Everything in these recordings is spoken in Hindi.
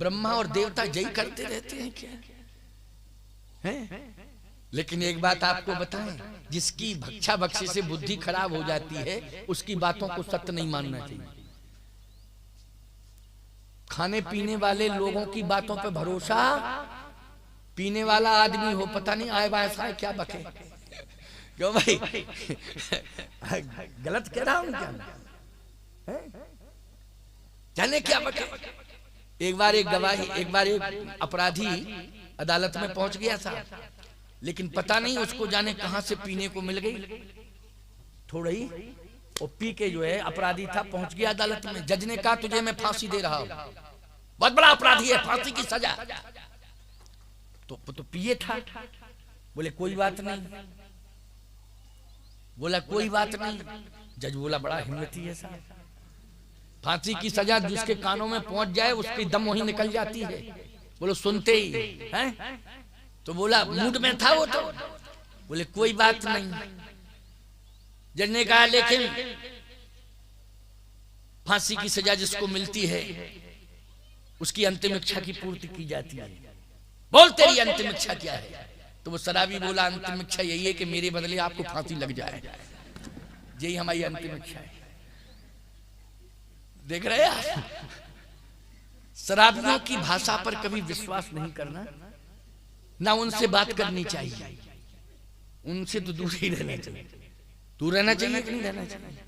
ब्रह्मा और देवता यही करते रहते हैं क्या हैं? लेकिन एक बात आपको बताएं, जिसकी भक्षा भक्षी से बुद्धि खराब हो जाती है उसकी बातों को सत्य नहीं मानना चाहिए। खाने पीने वाले लोगों की बातों पे भरोसा, पीने वाला आदमी हो पता नहीं आए वायसा है क्या बके, क्यों भाई गलत कह रहा हूं क्या? जाने क्या बके। एक बार एक अपराधी अदालत में पहुंच गया था, लेकिन पता नहीं उसको जाने कहां से पीने को मिल गई थोड़ा ही, वो पी के जो है अपराधी था पहुंच गया अदालत में। जज ने कहा तुझे मैं फांसी दे रहा हूं, बहुत बड़ा अपराधी है, फांसी की सजा। तो पिए था। बोले कोई बात नहीं, बोला कोई बात नहीं। जज बोला बड़ा हिम्मती है साहब, फांसी की सजा जिसके कानों में पहुंच जाए उसकी दम वहीं निकल जाती है। बोलो सुनते ही हैं? तो बोला मूड में था वो तो। बोले कोई बात नहीं। जज ने कहा लेकिन फांसी की सजा जिसको मिलती है उसकी अंतिम इच्छा की पूर्ति की जाती है, बोल तेरी अंतिम इच्छा क्या है? तो वो शराबी बोला अंतिम इच्छा यही है कि मेरे बदले आपको फांसी लग जाए, यही हमारी अंतिम इच्छा है। देख रहे हैं, शराबियों की भाषा पर कभी विश्वास नहीं करना, ना उनसे बात करनी चाहिए, उनसे तो दूर ही रहना चाहिए। दूर रहना चाहिए कि नहीं रहना चाहिए?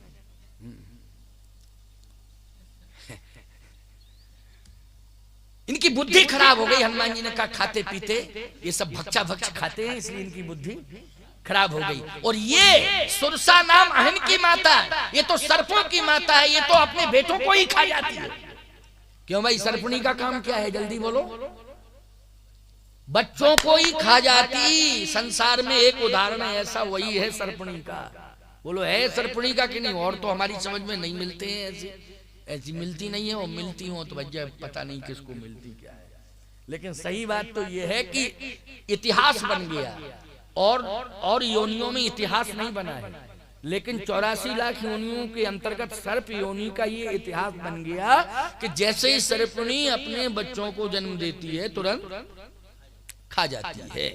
इनकी बुद्धि खराब हो गई। हनुमान जी ने कहा खाते पीते ये सब भक्षा भक्ष खाते हैं इसलिए इनकी बुद्धि खराब हो गई। और ये सुरसा नाम अहन की माता, ये तो सर्पों की माता है, ये तो अपने बेटों को ही खा जाती है। क्यों भाई, सर्पणी का काम क्या है? जल्दी बोलो। बच्चों को ही खा जाती। संसार में एक उदाहरण है ऐसा, वही है सर्पणी का। बोलो है सर्पणी का कि नहीं? और तो हमारी समझ में नहीं मिलते हैं, ऐसी मिलती नहीं है, और मिलती हो तो भैया पता नहीं किसको मिलती क्या है। लेकिन सही बात तो यह है कि इतिहास बन गया, और योनियों में इतिहास नहीं बना है, लेकिन 84 लाख योनियों के अंतर्गत सर्प योनि का ये इतिहास बन गया कि जैसे ही सर्पणी अपने बच्चों को जन्म देती है तुरंत खा जाती है।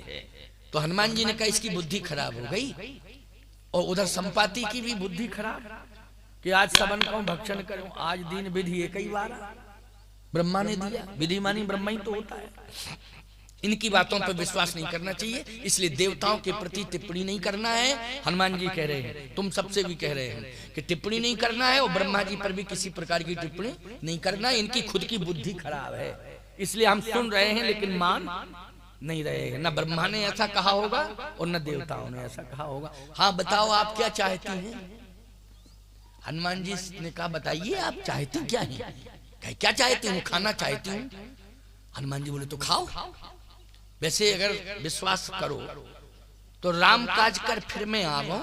तो हनुमान जी ने कहा इसकी बुद्धि खराब हो गई। और उधर संपाति की भी बुद्धि खराब कि आज सबन को भक्षण करूं, आज दिन विधि एक ही बार ब्रह्मा ने दिया। विधि मानी ब्रह्मा ही तो होता है। इनकी बातों पर विश्वास नहीं करना चाहिए, इसलिए देवताओं के प्रति टिप्पणी नहीं करना है। हनुमान जी कह रहे हैं, तुम सबसे भी कह रहे हैं कि टिप्पणी नहीं करना है, और ब्रह्मा जी पर भी किसी प्रकार की टिप्पणी नहीं करना है। इनकी खुद की बुद्धि खराब है, इसलिए हम सुन रहे हैं लेकिन मान नहीं रहे हैं। न ब्रह्मा ने ऐसा कहा होगा और न देवताओं ने ऐसा कहा होगा। हाँ बताओ आप क्या चाहती हैं? हनुमान जी ने कहा बताइए आप चाहती क्या है? क्या चाहती हूँ? खाना चाहती हूँ। हनुमान जी बोले तो खाओ। वैसे अगर विश्वास करो तो राम काज कर फिर मैं आवो,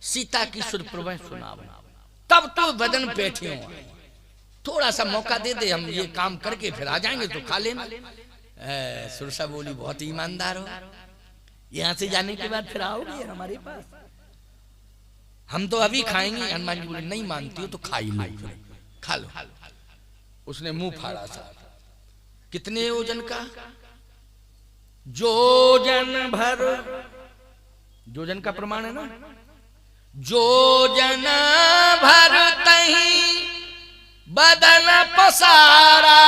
सीता की सुर प्रभु सुनाओ, तब तो बदन बैठे हो। थोड़ा सा मौका दे दे, हम ये काम करके फिर आ जाएंगे तो खा लेना। सुरसा बोली बहुत ईमानदार हो, यहाँ से जाने के बाद फिर आओगे हमारे पास, हम तो अभी खाएंगे। हनुमान जी बोले नहीं मानती हो तो खा ही लो, खा लो। उसने मुंह फाड़ा था। कितने योजन का? जोजन भर। जोजन का प्रमाण है ना। जोजन भर तही बदन पसारा,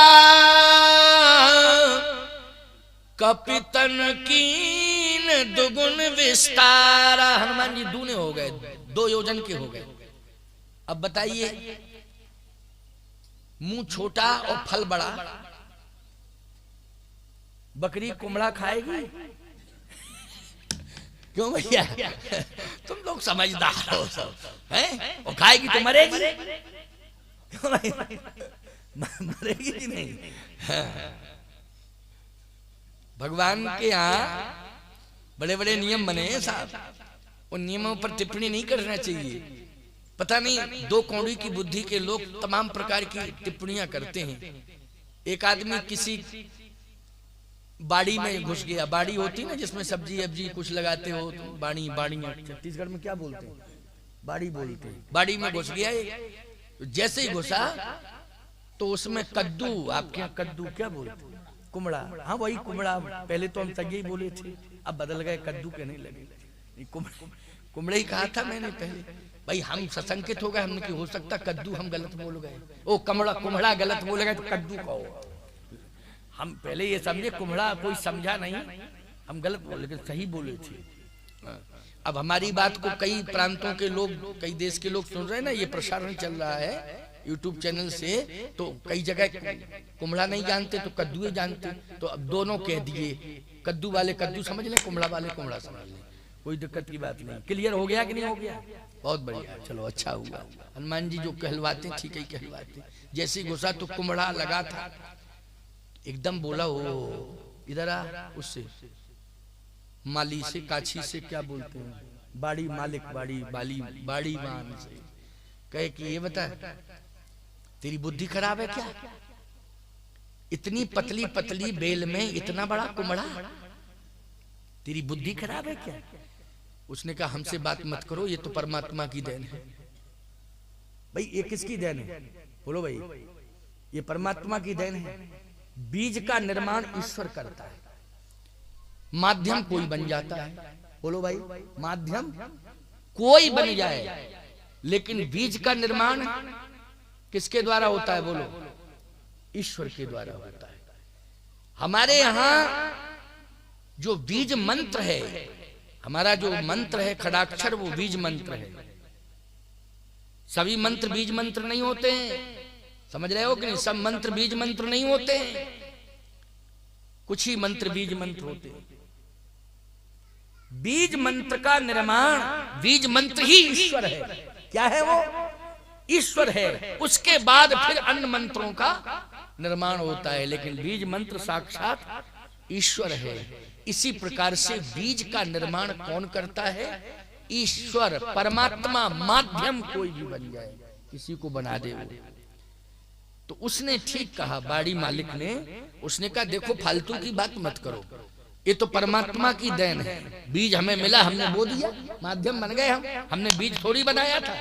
कपितन कीन दुगुन विस्तारा। हनुमान जी दूने हो गए, 2 योजन के हो गए। अब बताइए, मुंह छोटा और फल बड़ा, बकरी कुमड़ा खाएगी? क्यों भैया, तुम लोग समझदार हो सब हैं? और खाएगी तो मरेगी। क्यों भाई, मरेगी कि नहीं? भगवान के यहाँ बड़े बड़े नियम बने हैं साहब, उन नियमों पर टिप्पणी नहीं करना चाहिए। पता नहीं 2 कौड़ी की बुद्धि के लोग तमाम प्रकार की टिप्पणियां करते हैं। एक आदमी किसी बाड़ी में घुस गया। बाड़ी होती ना जिसमें सब्जी अब्जी कुछ लगाते हो, तो बाड़ी, बाड़ियां छत्तीसगढ़ में क्या बोलते हैं? बाड़ी बोलते हैं। बाड़ी में घुस गया, जैसे ही घुसा तो उसमें कद्दू, आपके यहाँ कद्दू क्या बोलते, कुमड़ा, हाँ वही कुमड़ा, पहले तो हम तगे ही बोले थे, अब बदल गए, कद्दू कहने लगे। कुमड़े ही कहा था मैंने पहले, भाई हम सशंकित हो गए, हमने कि हो सकता कद्दू हम गलत बोल गए, ओ कुमड़ा गलत बोल गए तो कद्दू कहो। हम पहले ये समझे कुम्हड़ा, कोई समझा नहीं, हम गलत बोले, लेकिन सही बोले थे। अब हमारी बात को कई प्रांतों के लोग, कई देश के लोग सुन रहे हैं ना, ये प्रसारण चल रहा है YouTube चैनल से, तो कई जगह कुम्हड़ा नहीं जानते तो कद्दू जानते, तो अब दोनों कह दिए, कद्दू वाले कद्दू समझ लें, कुम्हड़ा वाले कुम्हड़ा समझ लें, कोई दिक्कत की बात नहीं। क्लियर हो गया कि नहीं हो गया? बहुत बढ़िया, चलो अच्छा हुआ। हनुमान जी जो कहलवाते ठीक ही कहलवाते। जैसे घुसा तो कुम्हड़ा लगा था, एकदम बोला हो इधर आ, उससे माली से, काछी से क्या बोलते हैं, बाड़ी मालिक, बाड़ी मान से कहे कि ये बता तेरी बुद्धि खराब है क्या, इतनी पतली पतली बेल में इतना बड़ा कुम्हड़ा, तेरी बुद्धि खराब है क्या? उसने कहा हमसे बात मत करो, ये तो परमात्मा की देन है। भाई ये किसकी देन है? बोलो भाई, ये परमात्मा की देन है। बीज का निर्माण ईश्वर करता है, माध्यम कोई बन जाता है। बोलो भाई, माध्यम कोई बन जाए, लेकिन बीज का निर्माण किसके द्वारा होता है? बोलो, ईश्वर के द्वारा होता है। हमारे यहां जो बीज मंत्र है, हमारा जो मंत्र है खड़ाक्षर, वो बीज मंत्र है। सभी मंत्र बीज मंत्र नहीं होते हैं, समझ रहे हो कि नहीं? सब मंत्र बीज मंत्र नहीं होते हैं, कुछ ही मंत्र बीज मंत्र होते हैं। बीज मंत्र का निर्माण, बीज मंत्र ही ईश्वर है। क्या है वो? ईश्वर है। उसके बाद फिर अन्य मंत्रों का निर्माण होता है, लेकिन बीज मंत्र साक्षात ईश्वर है। इसी प्रकार से बीज का निर्माण कौन करता है? ईश्वर, परमात्मा। माध्यम कोई भी बन जाए, किसी को बना दे वो। तो उसने ठीक कहा, बाड़ी मालिक ने, उसने कहा देखो फालतू की बात मत करो, ये तो परमात्मा की देन है। बीज हमें मिला, हमने बो दिया, माध्यम बन गए हम, हमने बीज थोड़ी बनाया था।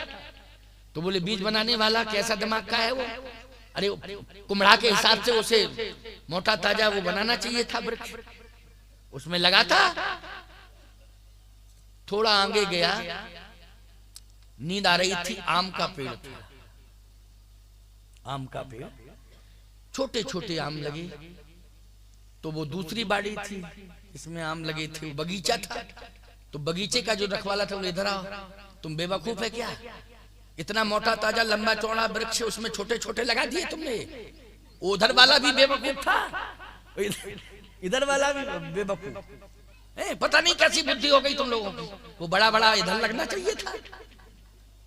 तो बोले बीज बनाने वाला कैसा दिमाग का है वो? अरे कुम्हड़ा के हिसाब से उसे मोटा ताजा वो बनाना चाहिए था वृक्ष, उसमें लगा था। थोड़ा आगे गया, नींद आ रही थी, आम का पेड़ था, आम का पेड़, छोटे छोटे आम लगे। तो वो दूसरी बाड़ी थी, इसमें आम लगे थे, वो बगीचा था। तो बगीचे का जो रखवाला था, वो इधर आओ, तुम बेवकूफ है क्या? इतना मोटा ताजा लंबा चौड़ा वृक्ष, उसमें छोटे छोटे लगा दिए तुमने। उधर वाला भी बेवकूफ था, इधर वाला भी बेवकूफ। पता नहीं कैसी बुद्धि हो गई तुम लोगों की। वो बड़ा बड़ा इधर लगना चाहिए था,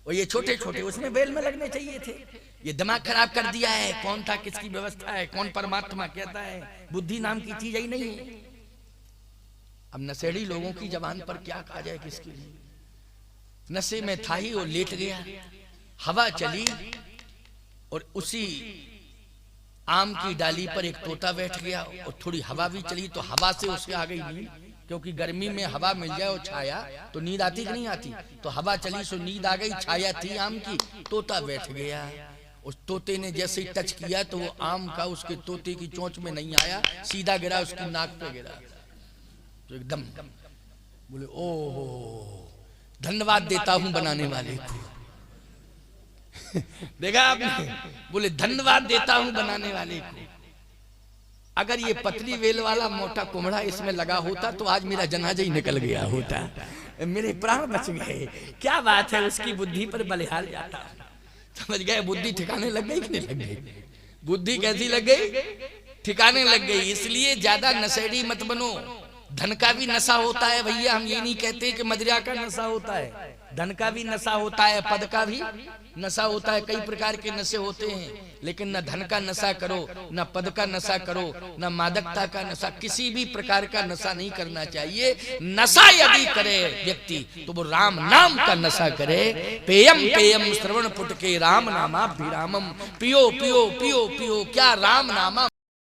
और ये छोटे छोटे उसमें बेल में लगने चाहिए थे। ये दिमाग खराब कर दिया है। कौन था, किसकी व्यवस्था है, कौन परमात्मा कहता है? बुद्धि नाम की चीज ही नहीं है। अब नशेड़ी लोगों की जबान पर क्या कहा जाए, किसके लिए? नशे में था ही, वो लेट गया, हवा चली और उसी आम की डाली पर एक तोता बैठ गया, और थोड़ी हवा भी चली तो हवा से उसके आ गई नींद, क्योंकि गर्मी में हवा मिल जाए और छाया तो नींद आती कि नहीं आती? तो हवा चली सो नींद आ गई, छाया थी आम की, तोता बैठ गया। उस तोते ने जैसे ही टच किया तो वो आम का उसके तोते की चोंच में नहीं आया, सीधा गिरा उसकी नाक पे गिरा। तो एकदम बोले ओहो, धन्यवाद देता हूं बनाने वाले को। देखा आपने? बोले धन्यवाद देता हूं बनाने वाले को। अगर ये पतली वेल वाला मोटा कुम्हड़ा इसमें लगा होता तो आज मेरा जनाजा ही निकल गया होता, मेरे प्राण बच गए। क्या बात है, उसकी बुद्धि पर बलिहार जाता। समझ गए? बुद्धि ठिकाने लग गई कि नहीं लग गई? बुद्धि कैसी लग गई? ठिकाने लग गई। इसलिए ज्यादा नशेड़ी मत बनो। धन का भी नशा होता है भैया, हम ये नहीं कहते कि मदिरा का नशा होता है। धन का भी नशा होता है, पद का भी नशा होता है, कई प्रकार के नशे होते हैं। लेकिन न धन का नशा करो, न पद का नशा करो, न मादकता का नशा, किसी भी प्रकार का नशा नहीं करना चाहिए। नशा यदि करे व्यक्ति तो वो राम नाम का नशा करे। पेयम पेयम श्रवण पुट के राम नामा भी रामम, पियो पियो पियो पियो, क्या राम नामा